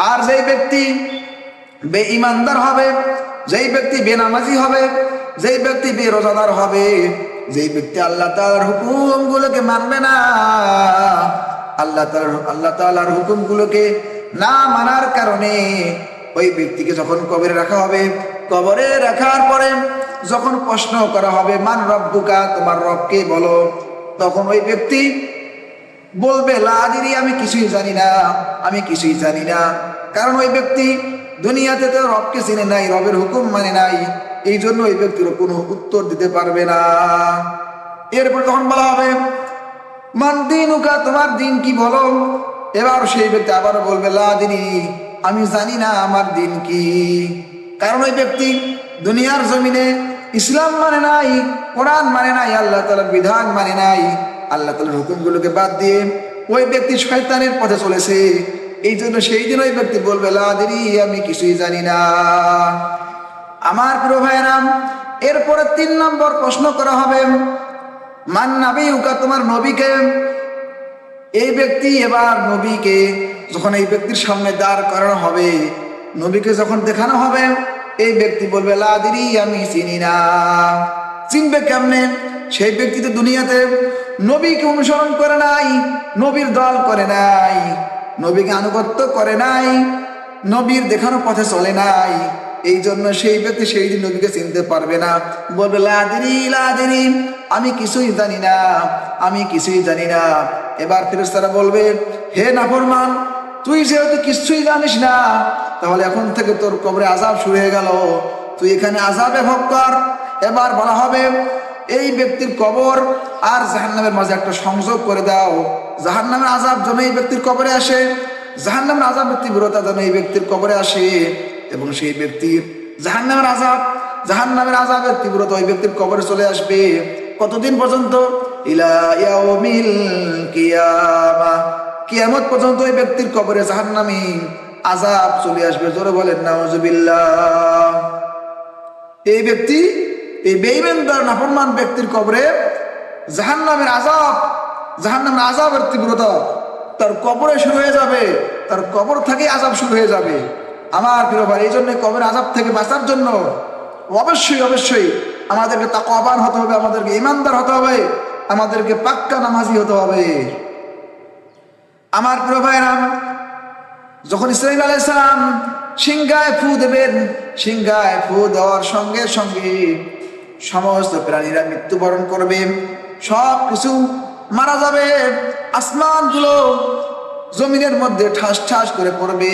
আর যেই ব্যক্তি বেঈমানদার হবে, যেই ব্যক্তি বেনামাজি হবে, যেই ব্যক্তি বেরোজাদার হবে, যেই ব্যক্তি আল্লাহ তাআলার হুকুমগুলোকে মানবে না, আল্লাহ তাআলার হুকুমগুলোকে না মানার কারণে ওই ব্যক্তিকে যখন কবরে রাখা হবে, কবরে রাখার পরে যখন প্রশ্ন করা হবে মান রব্বুকা, তোমার রবকে বলো, তখন ওই ব্যক্তি বলবে লা আদরি, আমি কিছুই জানি না, আমি কিছুই জানি না। কারণ ওই ব্যক্তি দুনিয়াতে তো রবকে চিনে নাই, রবের হুকুম মানে নাই, এই জন্য ওই ব্যক্তির কোনো উত্তর দিতে পারবে না। এরপর তখন বলা হবে মান দীনুকা, তোমার দিন কি বলো। এবার সেই ব্যক্তি আবার বলবে লা আদরি, আমি জানি না আমার দিন কি। কারণ ওই ব্যক্তি দুনিয়ার জমিনে ইসলাম মানে নাই, কোরআন মানে নাই, আল্লাহ তাআলার বিধান মানে নাই, আল্লাহ তাআলার হুকুমগুলোকে বাদ দিয়ে ওই ব্যক্তি শয়তানের পথে চলেছে। এই জন্য সেই দিন ওই ব্যক্তি বলবে লা আদরি, আমি কিছুই জানি না। আমার প্রিয় ভাইরা, এরপরে 3 নম্বর প্রশ্ন করা হবে মান নাবিয়ুকা, তোমার নবীকে। এই ব্যক্তি এবার নবীকে যখন এই ব্যক্তির সামনে দাঁড় করানো হবে, নবীকে যখন দেখানো হবে, এই ব্যক্তি বলবে লা আদরি, আমি চিনি না। চিনবে কেমনে? সেই ব্যক্তি তো দুনিয়াতে নবীকে অনুসরণ করে নাই, নবীর দল করে নাই, নবীকে আনুগত্য করে নাই, নবীর দেখানো পথে চলে নাই। এই জন্য সেই ব্যক্তি সেই দিন নবীকে চিনতে পারবে না, বলবে লা আদরি, লা আদরি, আমি কিছুই জানি না, আমি কিছুই জানি না। এবার ফেরেশতারা বলবে হে নাফরমান, তুই যেহেতু কিছুই জানিস না, তাহলে এখন থেকে তোর কবরে আযাব শুরু হয়ে গেল, তুই এখানে আযাবে ভোগ কর। এবার বলা হবে এই ব্যক্তির কবর আর জাহান্নামের মাঝে একটা সংযোগ করে দাও, জাহান্নামের আযাব যেন এই ব্যক্তির কবরে আসে, জাহান্নামের আযাবের তীব্রতা যেন এই ব্যক্তির কবরে আসে, এবং সেই ব্যক্তির জাহান্নামের আযাবের তীব্রতা ওই ব্যক্তির কবরে চলে আসবে। কতদিন পর্যন্ত? ইলা ইয়াউমিল কিয়ামা, কিয়ামত পর্যন্ত ওই ব্যক্তির কবরে জাহান্নামী আযাব চলে আসবে। জোরে বলেন নাউজুবিল্লাহ। এই ব্যক্তি, এই বেঈমানদার নাফরমান ব্যক্তির কবরে জাহান্নামের আযাবের তীব্রতা তার কবরে শুরু হয়ে যাবে, তার কবর থেকে আযাব শুরু হয়ে যাবে। আমার প্রিয় ভাই, এই জন্য কবরের আযাব থেকে বাঁচার জন্য অবশ্যই আমাদেরকে তাকওয়াবান হতে হবে, আমাদেরকে ঈমানদার হতে হবে, আমাদেরকে পাক্কা নামাজি হতে হবে। আমার প্রিয় ভাইরা, যখন ইসরাঈল আলাইহিস সালাম সিংহায় ফু দেবেন, সিংহায় ফু দেওয়ার সঙ্গে সঙ্গে সমস্ত প্রাণীরা মৃত্যুবরণ করবে, সব কিছু মারা যাবে, আসমানগুলো জমিনের মধ্যে ঠাস ঠাস করে পড়বে,